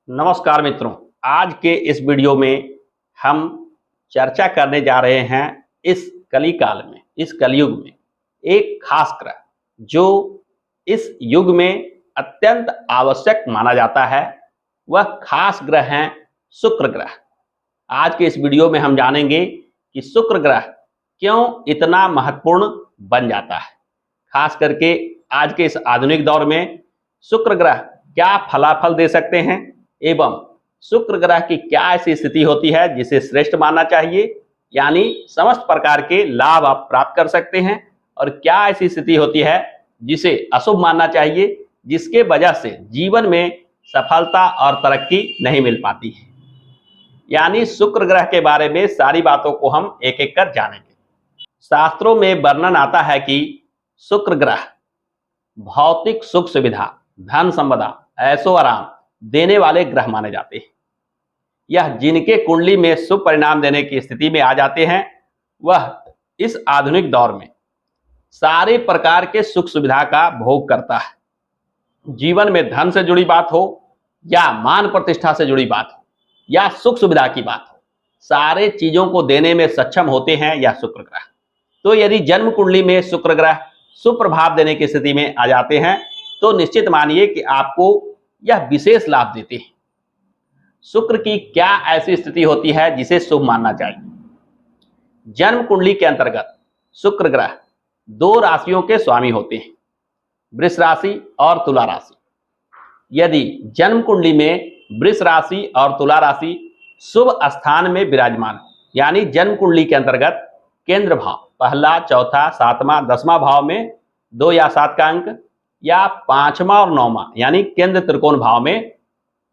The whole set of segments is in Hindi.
नमस्कार मित्रों, आज के इस वीडियो में हम चर्चा करने जा रहे हैं इस कलिकाल में, इस कलयुग में एक खास ग्रह जो इस युग में अत्यंत आवश्यक माना जाता है। वह खास ग्रह है शुक्र ग्रह। आज के इस वीडियो में हम जानेंगे कि शुक्र ग्रह क्यों इतना महत्वपूर्ण बन जाता है। खास करके आज के इस आधुनिक दौर में शुक्र ग्रह क्या फलाफल दे सकते हैं एवं शुक्र ग्रह की क्या ऐसी स्थिति होती है जिसे श्रेष्ठ मानना चाहिए, यानी समस्त प्रकार के लाभ आप प्राप्त कर सकते हैं, और क्या ऐसी स्थिति होती है जिसे अशुभ मानना चाहिए, जिसके वजह से जीवन में सफलता और तरक्की नहीं मिल पाती है। यानी शुक्र ग्रह के बारे में सारी बातों को हम एक एक कर जानेंगे। शास्त्रों में वर्णन आता है कि शुक्र ग्रह भौतिक सुख सुविधा, धन संपदा, ऐशो आराम देने वाले ग्रह माने जाते हैं। यह जिनके कुंडली में शुभ परिणाम देने की स्थिति में आ जाते हैं, वह इस आधुनिक दौर में सारे प्रकार के सुख सुविधा का भोग करता है। जीवन में धन से जुड़ी बात हो या मान प्रतिष्ठा से जुड़ी बात हो या सुख सुविधा की बात हो, सारे चीजों को देने में सक्षम होते हैं यह शुक्र ग्रह। तो यदि जन्म कुंडली में शुक्र ग्रह शुभ प्रभाव देने की स्थिति में आ जाते हैं तो निश्चित मानिए कि आपको यह विशेष लाभ देते हैं। शुक्र की क्या ऐसी स्थिति होती है जिसे शुभ मानना चाहिए। जन्म कुंडली के अंतर्गत शुक्र ग्रह दो राशियों के स्वामी होते हैं, वृष राशि और तुला राशि। यदि जन्म कुंडली में वृष राशि और तुला राशि शुभ स्थान में विराजमान हो, यानी जन्म कुंडली के अंतर्गत केंद्र भाव पहला, चौथा, सातवां, 10वां भाव में 2 या 7 का अंक, या 5वां और 9वां यानी केंद्र त्रिकोण भाव में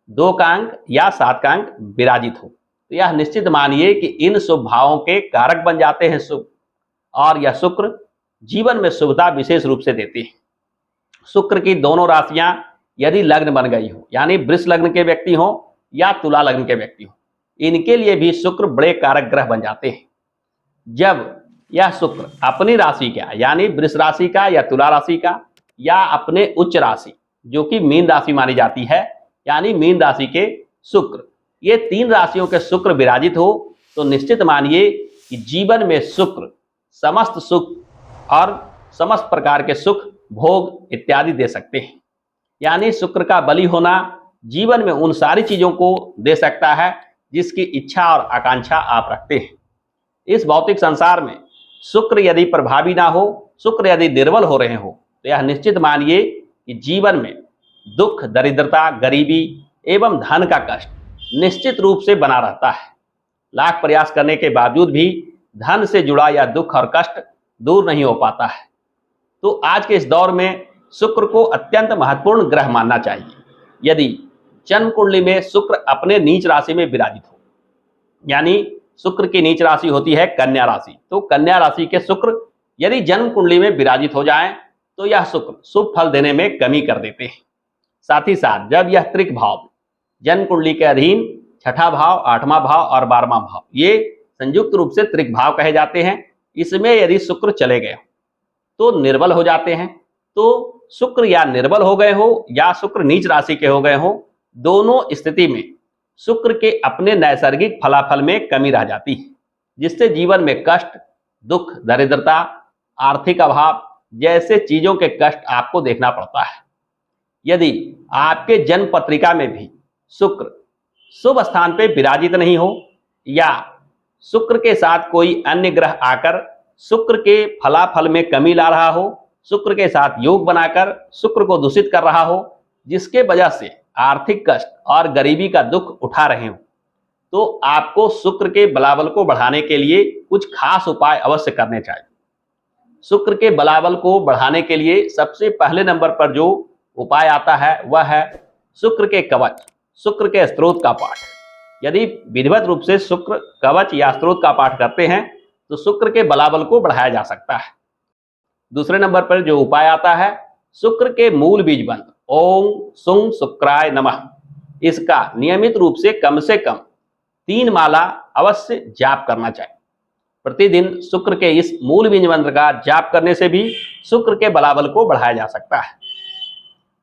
2 का अंक या 7 का अंक विराजित हो, तो यह निश्चित मानिए कि इन शुभ भावों के कारक बन जाते हैं शुभ, और यह शुक्र जीवन में शुभता विशेष रूप से देते हैं। शुक्र की दोनों राशियां यदि लग्न बन गई हो, यानी वृष लग्न के व्यक्ति हो या तुला लग्न के व्यक्ति हो, इनके लिए भी शुक्र बड़े कारक ग्रह बन जाते हैं। जब यह शुक्र अपनी राशि का, यानी वृष राशि का या तुला राशि का, या अपने उच्च राशि जो कि मीन राशि मानी जाती है, यानी मीन राशि के शुक्र, ये 3 राशियों के शुक्र विराजित हो, तो निश्चित मानिए कि जीवन में शुक्र समस्त सुख और समस्त प्रकार के सुख, भोग इत्यादि दे सकते हैं। यानी शुक्र का बली होना जीवन में उन सारी चीजों को दे सकता है जिसकी इच्छा और आकांक्षा आप रखते हैं। इस भौतिक संसार में शुक्र यदि प्रभावी ना हो, शुक्र यदि निर्बल हो रहे हो, तो यह निश्चित मानिए कि जीवन में दुख, दरिद्रता, गरीबी एवं धन का कष्ट निश्चित रूप से बना रहता है। लाख प्रयास करने के बावजूद भी धन से जुड़ा यह दुख और कष्ट दूर नहीं हो पाता है। तो आज के इस दौर में शुक्र को अत्यंत महत्वपूर्ण ग्रह मानना चाहिए। यदि जन्म कुंडली में शुक्र अपने नीच राशि में विराजित हो, यानी शुक्र की नीच राशि होती है कन्या राशि, तो कन्या राशि के शुक्र यदि जन्म कुंडली में विराजित हो जाएं तो यह शुक्र शुभ फल देने में कमी कर देते हैं। साथ ही साथ जब यह त्रिक भाव जन्म कुंडली के अधीन 6ठा भाव, 8वां भाव और 12वां भाव, ये संयुक्त रूप से त्रिक भाव कहे जाते हैं, इसमें यदि शुक्र चले गए तो निर्बल हो जाते हैं। तो शुक्र या निर्बल हो गए हो या शुक्र नीच राशि के हो गए हो, दोनों स्थिति में शुक्र के अपने नैसर्गिक फलाफल में कमी रह जाती है, जिससे जीवन में कष्ट, दुख, दरिद्रता, आर्थिक अभाव जैसे चीजों के कष्ट आपको देखना पड़ता है। यदि आपके जन्म पत्रिका में भी शुक्र शुभ स्थान पे विराजित नहीं हो, या शुक्र के साथ कोई अन्य ग्रह आकर शुक्र के फलाफल में कमी ला रहा हो, शुक्र के साथ योग बनाकर शुक्र को दूषित कर रहा हो, जिसके वजह से आर्थिक कष्ट और गरीबी का दुख उठा रहे हो, तो आपको शुक्र के बलाबल को बढ़ाने के लिए कुछ खास उपाय अवश्य करने चाहिए। शुक्र के बलाबल को बढ़ाने के लिए सबसे पहले नंबर पर जो उपाय आता है वह है शुक्र के कवच, शुक्र के स्तोत्र का पाठ। यदि विधिवत रूप से शुक्र कवच या स्तोत्र का पाठ करते हैं तो शुक्र के बलाबल को बढ़ाया जा सकता है। दूसरे नंबर पर जो उपाय आता है शुक्र के मूल बीज मंत्र ओम सुं शुक्राय नमः, इसका नियमित रूप से कम 3 माला अवश्य जाप करना चाहिए। प्रतिदिन शुक्र के इस मूल बीज मंत्र का जाप करने से भी शुक्र के बलाबल को बढ़ाया जा सकता है।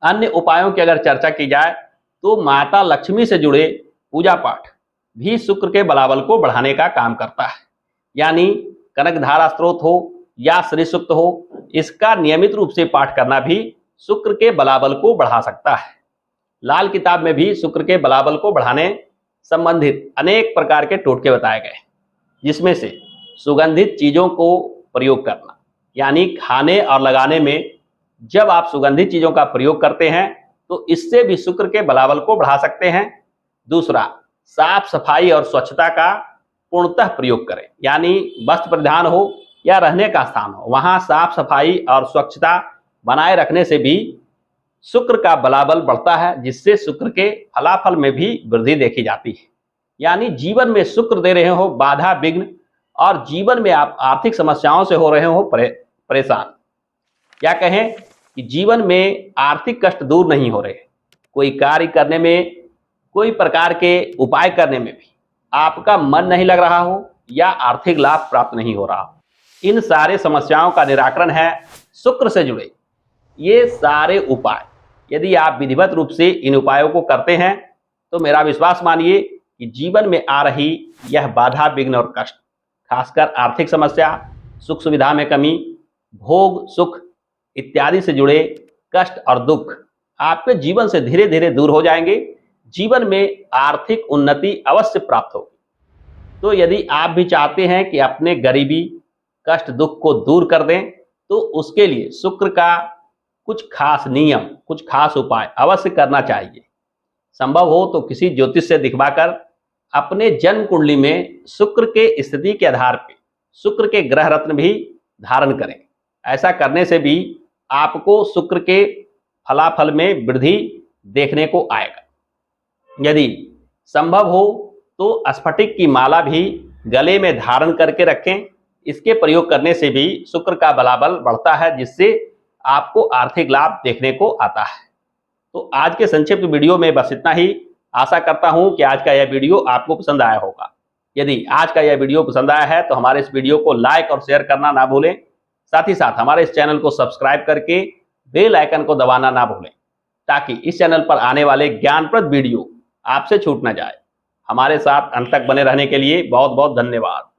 अन्य उपायों की अगर चर्चा की जाए तो माता लक्ष्मी से जुड़े पूजा पाठ भी शुक्र के बलाबल को बढ़ाने का काम करता है। यानी कनकधारा स्तोत्र हो या श्री सूक्त हो, इसका नियमित रूप से पाठ करना भी शुक्र के बलाबल को बढ़ा सकता है। लाल किताब में भी शुक्र के बलाबल को बढ़ाने संबंधित अनेक प्रकार के टोटके बताए गए, जिसमें से सुगंधित चीजों को प्रयोग करना, यानी खाने और लगाने में जब आप सुगंधित चीजों का प्रयोग करते हैं तो इससे भी शुक्र के बलाबल को बढ़ा सकते हैं। दूसरा, साफ सफाई और स्वच्छता का पूर्णतः प्रयोग करें, यानी वस्त्र परिधान हो या रहने का स्थान हो, वहां साफ सफाई और स्वच्छता बनाए रखने से भी शुक्र का बलाबल बढ़ता है, जिससे शुक्र के फलाफल में भी वृद्धि देखी जाती है। यानी जीवन में शुक्र दे रहे हो बाधा विघ्न और जीवन में आप आर्थिक समस्याओं से हो रहे हो परेशान, क्या कहें कि जीवन में आर्थिक कष्ट दूर नहीं हो रहे, कोई कार्य करने में, कोई प्रकार के उपाय करने में भी आपका मन नहीं लग रहा हो या आर्थिक लाभ प्राप्त नहीं हो रहा हो, इन सारे समस्याओं का निराकरण है शुक्र से जुड़े ये सारे उपाय। यदि आप विधिवत रूप से इन उपायों को करते हैं तो मेरा विश्वास मानिए कि जीवन में आ रही यह बाधा विघ्न और कष्ट, खासकर आर्थिक समस्या, सुख सुविधा में कमी, भोग सुख इत्यादि से जुड़े कष्ट और दुख आपके जीवन से धीरे धीरे दूर हो जाएंगे। जीवन में आर्थिक उन्नति अवश्य प्राप्त होगी। तो यदि आप भी चाहते हैं कि अपने गरीबी कष्ट दुख को दूर कर दें तो उसके लिए शुक्र का कुछ खास नियम, कुछ खास उपाय अवश्य करना चाहिए। संभव हो तो किसी ज्योतिष से दिखवाकर अपने जन्म कुंडली में शुक्र के स्थिति के आधार पर शुक्र के ग्रह रत्न भी धारण करें। ऐसा करने से भी आपको शुक्र के फलाफल में वृद्धि देखने को आएगा। यदि संभव हो तो स्फटिक की माला भी गले में धारण करके रखें। इसके प्रयोग करने से भी शुक्र का बलाबल बढ़ता है, जिससे आपको आर्थिक लाभ देखने को आता है। तो आज के संक्षिप्त वीडियो में बस इतना ही। आशा करता हूं कि आज का यह वीडियो आपको पसंद आया होगा। यदि आज का यह वीडियो पसंद आया है तो हमारे इस वीडियो को लाइक और शेयर करना ना भूलें। साथ ही साथ हमारे इस चैनल को सब्सक्राइब करके बेल आइकन को दबाना ना भूलें, ताकि इस चैनल पर आने वाले ज्ञानप्रद वीडियो आपसे छूट ना जाए। हमारे साथ अंत तक बने रहने के लिए बहुत बहुत धन्यवाद।